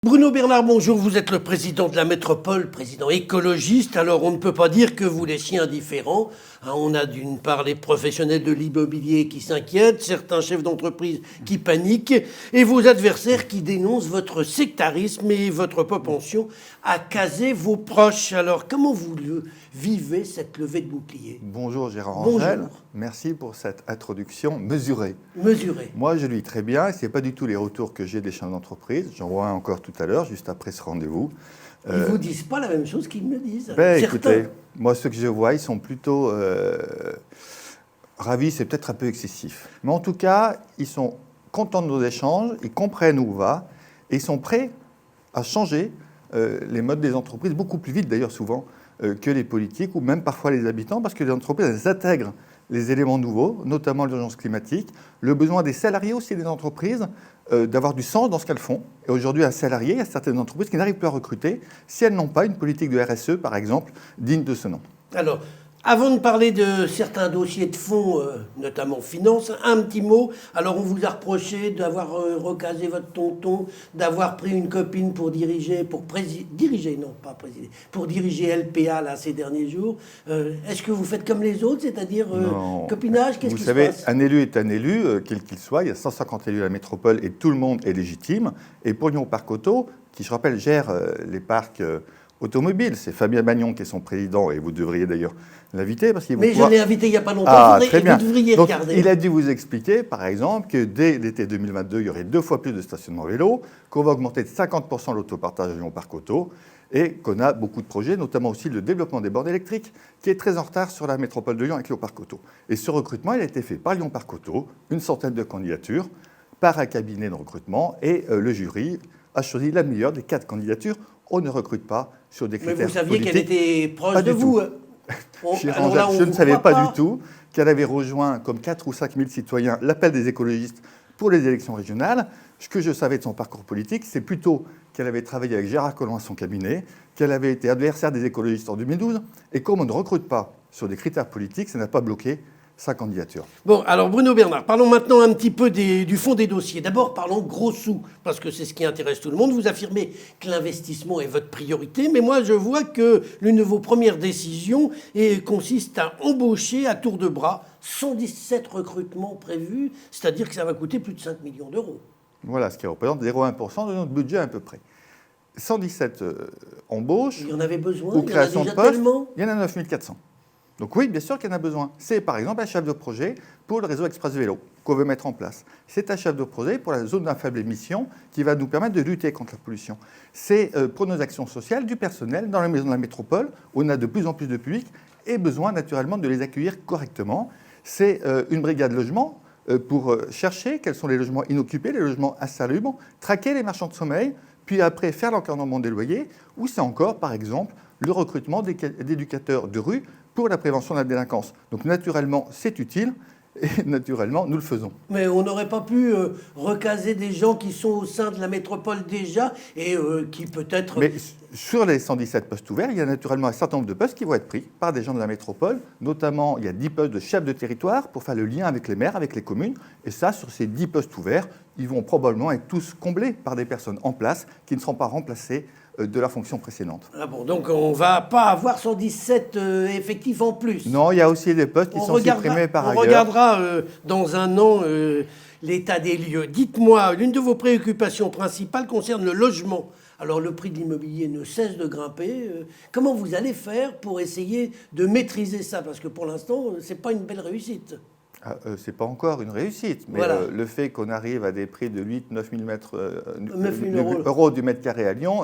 Bruno Bernard, bonjour. Vous êtes le président de la métropole, président écologiste. Alors, on ne peut pas dire que vous laissiez indifférent. On a d'une part les professionnels de l'immobilier qui s'inquiètent, certains chefs d'entreprise qui paniquent, et vos adversaires qui dénoncent votre sectarisme et votre propension à caser vos proches. Alors, comment vous vivez cette levée de bouclier? Bonjour Gérard Bonjour. Angel, merci pour cette introduction mesurée. Mesurée. Moi, je le vis très bien, et ce n'est pas du tout les retours que j'ai des chefs d'entreprise. J'en vois un encore tout à l'heure, juste après ce rendez-vous. Ils ne vous disent pas la même chose qu'ils me disent. Écoutez, moi, ceux que je vois, ils sont plutôt ravis, c'est peut-être un peu excessif. Mais en tout cas, ils sont contents de nos échanges, ils comprennent où on va, et ils sont prêts à changer les modes des entreprises, beaucoup plus vite d'ailleurs souvent que les politiques, ou même parfois les habitants, parce que les entreprises, elles intègrent les éléments nouveaux, notamment l'urgence climatique, le besoin des salariés aussi des entreprises, d'avoir du sens dans ce qu'elles font. Et aujourd'hui, un salarié, il y a certaines entreprises qui n'arrivent plus à recruter si elles n'ont pas une politique de RSE, par exemple, digne de ce nom. Alors, avant de parler de certains dossiers de fonds, notamment finance, un petit mot. Alors, on vous a reproché d'avoir recasé votre tonton, d'avoir pris une copine pour diriger, pour diriger LPA là, ces derniers jours. Est-ce que vous faites comme les autres, c'est-à-dire copinage? Qu'est-ce qui se passe? Vous savez, un élu est un élu, quel qu'il soit. Il y a 150 élus à la métropole et tout le monde est légitime. Et pour Lyon Parc Auto, qui, je rappelle, gère les parcs automobiles, c'est Fabien Bagnon qui est son président, et vous devriez d'ailleurs l'inviter. Mais je l'ai invité il n'y a pas longtemps, très bien. Vous devriez Donc, regarder. Il a dû vous expliquer, par exemple, que dès l'été 2022, il y aurait 2 fois plus de stationnement vélo, qu'on va augmenter de 50% l'autopartage à Lyon Parc Auto, et qu'on a beaucoup de projets, notamment aussi le développement des bornes électriques, qui est très en retard sur la métropole de Lyon avec Lyon Parc Auto. Et ce recrutement, il a été fait par Lyon Parc Auto, une centaine de candidatures, par un cabinet de recrutement, et le jury a choisi la meilleure des 4 candidatures. On ne recrute pas sur des critères politiques. Mais vous saviez qu'elle était proche de vous. Je ne savais pas du tout qu'elle avait rejoint, comme 4 ou 5 000 citoyens, l'appel des écologistes pour les élections régionales. Ce que je savais de son parcours politique, c'est plutôt qu'elle avait travaillé avec Gérard Collomb à son cabinet, qu'elle avait été adversaire des écologistes en 2012, et comme on ne recrute pas sur des critères politiques, ça n'a pas bloqué sa candidature. Bon, alors Bruno Bernard, parlons maintenant un petit peu du fond des dossiers. D'abord, parlons gros sous, parce que c'est ce qui intéresse tout le monde. Vous affirmez que l'investissement est votre priorité, mais moi je vois que l'une de vos premières décisions consiste à embaucher à tour de bras 117 recrutements prévus, c'est-à-dire que ça va coûter plus de 5 millions d'euros. Voilà, ce qui représente 0,1% de notre budget à peu près. 117 embauches. Il y en avait besoin, ou il y en a création déjà de postes, tellement. il y en a 9400. Donc oui, bien sûr qu'il y en a besoin. C'est par exemple un chef de projet pour le réseau Express Vélo qu'on veut mettre en place. C'est un chef de projet pour la zone à faible émission qui va nous permettre de lutter contre la pollution. C'est pour nos actions sociales du personnel dans les maisons de la métropole où on a de plus en plus de public et besoin naturellement de les accueillir correctement. C'est une brigade logement pour chercher quels sont les logements inoccupés, les logements insalubres, traquer les marchands de sommeil, puis après faire l'encadrement des loyers, ou c'est encore, par exemple, le recrutement d'éducateurs de rue pour la prévention de la délinquance. Donc naturellement, c'est utile et naturellement, nous le faisons. Mais on n'aurait pas pu recaser des gens qui sont au sein de la métropole déjà et qui peut-être... Mais sur les 117 postes ouverts, il y a naturellement un certain nombre de postes qui vont être pris par des gens de la métropole. Notamment, il y a 10 postes de chefs de territoire pour faire le lien avec les maires, avec les communes. Et ça, sur ces 10 postes ouverts, ils vont probablement être tous comblés par des personnes en place qui ne seront pas remplacées de la fonction précédente. Ah bon, donc on ne va pas avoir 117 effectifs en plus. Non, il y a aussi des postes qui sont supprimés par ailleurs. On regardera dans un an l'état des lieux. Dites-moi, l'une de vos préoccupations principales concerne le logement. Alors le prix de l'immobilier ne cesse de grimper. Comment vous allez faire pour essayer de maîtriser ça? Parce que pour l'instant, ce n'est pas une belle réussite. Ce n'est pas encore une réussite, mais voilà. Le fait qu'on arrive à des prix de 8-9 000 euros du mètre carré à Lyon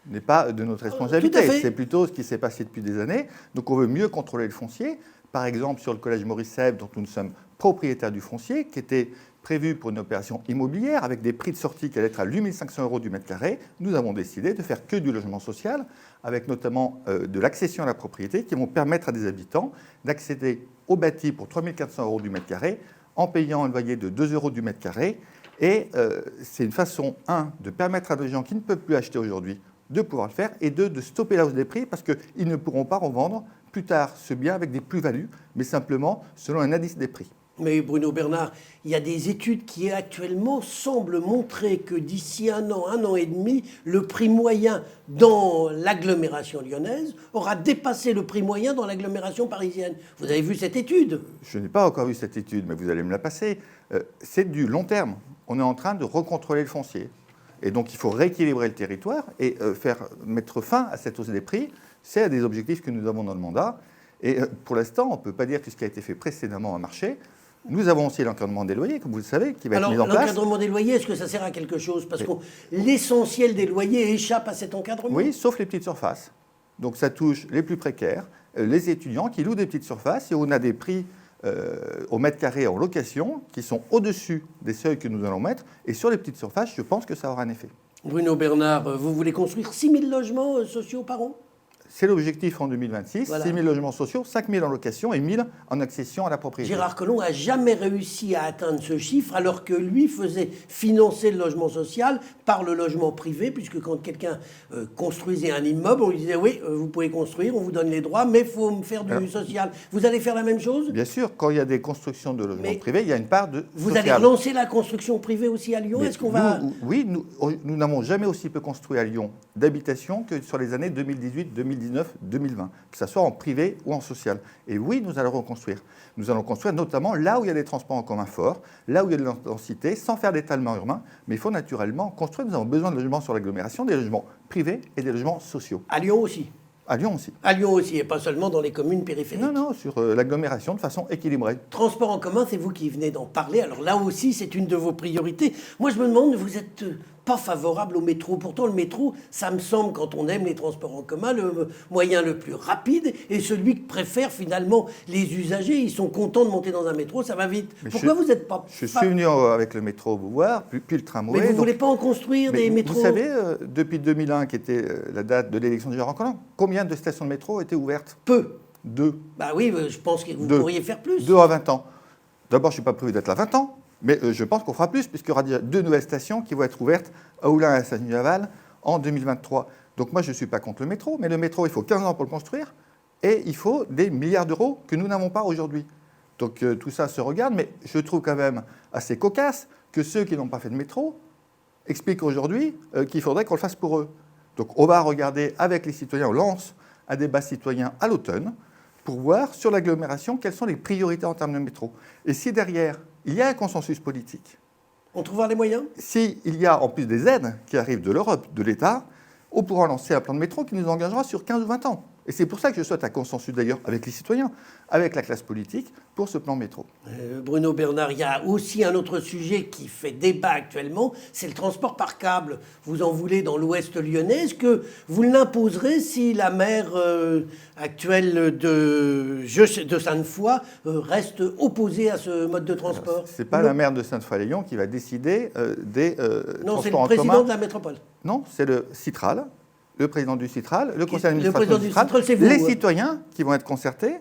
n'est pas de notre responsabilité. C'est plutôt ce qui s'est passé depuis des années. Donc on veut mieux contrôler le foncier. Par exemple, sur le collège Maurice-Sèvres, dont nous sommes propriétaires du foncier, qui était prévu pour une opération immobilière avec des prix de sortie qui allaient être à 8 500 euros du mètre carré, nous avons décidé de faire que du logement social, avec notamment de l'accession à la propriété qui vont permettre à des habitants d'accéder au bâti pour 3 400 euros du mètre carré en payant un loyer de 2 euros du mètre carré. Et c'est une façon, de permettre à des gens qui ne peuvent plus acheter aujourd'hui de pouvoir le faire, et de stopper la hausse des prix parce qu'ils ne pourront pas revendre plus tard ce bien avec des plus-values, mais simplement selon un indice des prix. Mais Bruno Bernard, il y a des études qui actuellement semblent montrer que d'ici un an et demi, le prix moyen dans l'agglomération lyonnaise aura dépassé le prix moyen dans l'agglomération parisienne. Vous avez vu cette étude? Je n'ai pas encore vu cette étude, mais vous allez me la passer. C'est du long terme. On est en train de recontrôler le foncier. Et donc il faut rééquilibrer le territoire et mettre fin à cette hausse des prix. C'est un des objectifs que nous avons dans le mandat. Et pour l'instant, on ne peut pas dire que ce qui a été fait précédemment a marché. Nous avons aussi l'encadrement des loyers, comme vous le savez, qui va être mis en place. Alors, l'encadrement des loyers, est-ce que ça sert à quelque chose? Parce que l'essentiel des loyers échappe à cet encadrement. Oui, sauf les petites surfaces. Donc ça touche les plus précaires, les étudiants qui louent des petites surfaces, et on a des prix au mètre carré en location qui sont au-dessus des seuils que nous allons mettre. Et sur les petites surfaces, je pense que ça aura un effet. Bruno Bernard, vous voulez construire 6 000 logements sociaux par an? C'est l'objectif en 2026, voilà. 6 000 logements sociaux, 5 000 en location et 1 000 en accession à la propriété. Gérard Collomb n'a jamais réussi à atteindre ce chiffre, alors que lui faisait financer le logement social par le logement privé, puisque quand quelqu'un construisait un immeuble, on lui disait « oui, vous pouvez construire, on vous donne les droits, mais il faut me faire du social ». Vous allez faire la même chose? Bien sûr, quand il y a des constructions de logements privés, il y a une part de Vous allez relancer la construction privée aussi à Lyon? Est-ce qu'on va... Oui, nous n'avons jamais aussi peu construit à Lyon d'habitation que sur les années 2018, 2019, 2020, que ce soit en privé ou en social. Et oui, nous allons reconstruire. Nous allons construire notamment là où il y a des transports en commun forts, là où il y a de la densité, sans faire d'étalement urbain, mais il faut naturellement construire. Nous avons besoin de logements sur l'agglomération, des logements privés et des logements sociaux. À Lyon aussi? À Lyon aussi. À Lyon aussi, et pas seulement dans les communes périphériques. Non, sur l'agglomération de façon équilibrée. Transport en commun, c'est vous qui venez d'en parler. Alors là aussi, c'est une de vos priorités. Moi, je me demande, vous êtes pas favorable au métro. Pourtant, le métro, ça me semble, quand on aime les transports en commun, le moyen le plus rapide et celui que préfèrent finalement les usagers. Ils sont contents de monter dans un métro, ça va vite. Pourquoi vous n'êtes pas... Je suis venu avec le métro vous voir, puis le tramway. Mais vous ne voulez pas en construire des métros? Vous savez, depuis 2001, qui était la date de l'élection de Gérard Collomb, combien de stations de métro étaient ouvertes? Peu. 2. Bah oui, je pense que vous pourriez faire plus. 2 à 20 ans. D'abord, je ne suis pas prévu d'être là 20 ans. Mais je pense qu'on fera plus, puisqu'il y aura déjà 2 nouvelles stations qui vont être ouvertes à Oulin et à Saint-Denis-Laval en 2023. Donc moi, je ne suis pas contre le métro, mais le métro, il faut 15 ans pour le construire, et il faut des milliards d'euros que nous n'avons pas aujourd'hui. Donc tout ça se regarde, mais je trouve quand même assez cocasse que ceux qui n'ont pas fait de métro expliquent aujourd'hui qu'il faudrait qu'on le fasse pour eux. Donc on va regarder avec les citoyens, on lance un débat citoyen à l'automne, pour voir sur l'agglomération quelles sont les priorités en termes de métro. Et si derrière, il y a un consensus politique. On trouvera les moyens? S'il y a en plus des aides qui arrivent de l'Europe, de l'État, on pourra lancer un plan de métro qui nous engagera sur 15 ou 20 ans. Et c'est pour ça que je souhaite un consensus d'ailleurs avec les citoyens, avec la classe politique, pour ce plan métro. Bruno Bernard, il y a aussi un autre sujet qui fait débat actuellement, c'est le transport par câble. Vous en voulez dans l'ouest lyonnais. Est-ce que vous l'imposerez si la maire actuelle de Sainte-Foy reste opposée à ce mode de transport? Ce n'est pas la maire de Sainte-Foy-les-Lyons qui va décider des non, transports en commun. c'est le président de la métropole. Non, c'est le Citral. Le président du Citral, le conseil d'administration du Citral, c'est vous, les citoyens qui vont être concertés.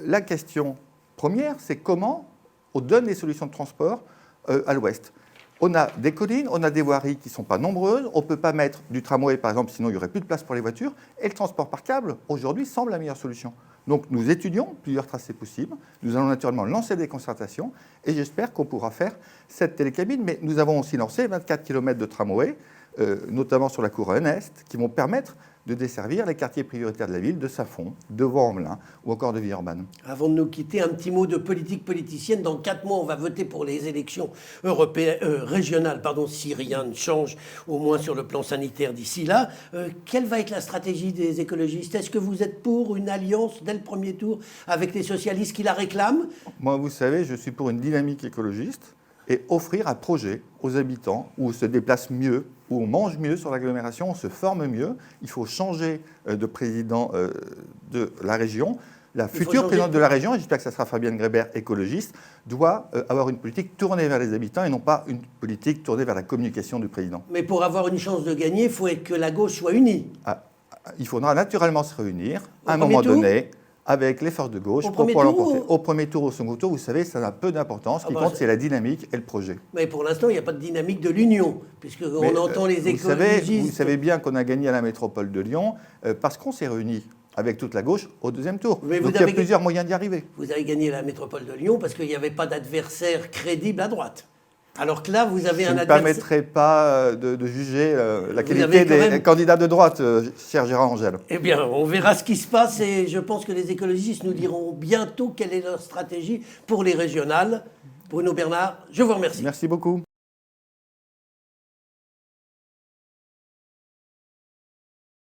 La question première, c'est comment on donne des solutions de transport à l'ouest. On a des collines, on a des voiries qui ne sont pas nombreuses, on ne peut pas mettre du tramway, par exemple, sinon il n'y aurait plus de place pour les voitures, et le transport par câble, aujourd'hui, semble la meilleure solution. Donc nous étudions plusieurs tracés possibles, nous allons naturellement lancer des concertations, et j'espère qu'on pourra faire cette télécabine, mais nous avons aussi lancé 24 km de tramway, notamment sur la couronne Est, qui vont permettre de desservir les quartiers prioritaires de la ville, de Saint-Fond, de Vaux-en-Velin ou encore de Villeurbanne. Avant de nous quitter, un petit mot de politique politicienne. Dans 4 mois, on va voter pour les élections régionales, si rien ne change, au moins sur le plan sanitaire d'ici là. Quelle va être la stratégie des écologistes? Est-ce que vous êtes pour une alliance dès le premier tour avec les socialistes qui la réclament? Moi, vous savez, je suis pour une dynamique écologiste et offrir un projet aux habitants où on se déplace mieux, où on mange mieux sur l'agglomération, on se forme mieux. Il faut changer de président de la région. La future présidente de la région, et j'espère que ce sera Fabienne Grébert, écologiste, doit avoir une politique tournée vers les habitants et non pas une politique tournée vers la communication du président. Mais pour avoir une chance de gagner, il faut que la gauche soit unie. Il faudra naturellement se réunir à un moment donné avec les forces de gauche pour pouvoir l'emporter. Au premier tour, au second tour, vous savez, ça n'a peu d'importance. Ce qui compte, c'est la dynamique et le projet. Mais pour l'instant, il n'y a pas de dynamique de l'union, puisqu'on entend les écologistes... Vous savez bien qu'on a gagné à la métropole de Lyon parce qu'on s'est réunis avec toute la gauche au deuxième tour. Donc il y a plusieurs moyens d'y arriver. Vous avez gagné la métropole de Lyon parce qu'il n'y avait pas d'adversaire crédible à droite. Alors que là, vous avez un adversaire... Je ne permettrai pas de juger la qualité des candidats de droite, cher Gérard Angel. Eh bien, on verra ce qui se passe et je pense que les écologistes nous diront bientôt quelle est leur stratégie pour les régionales. Bruno Bernard, je vous remercie. Merci beaucoup.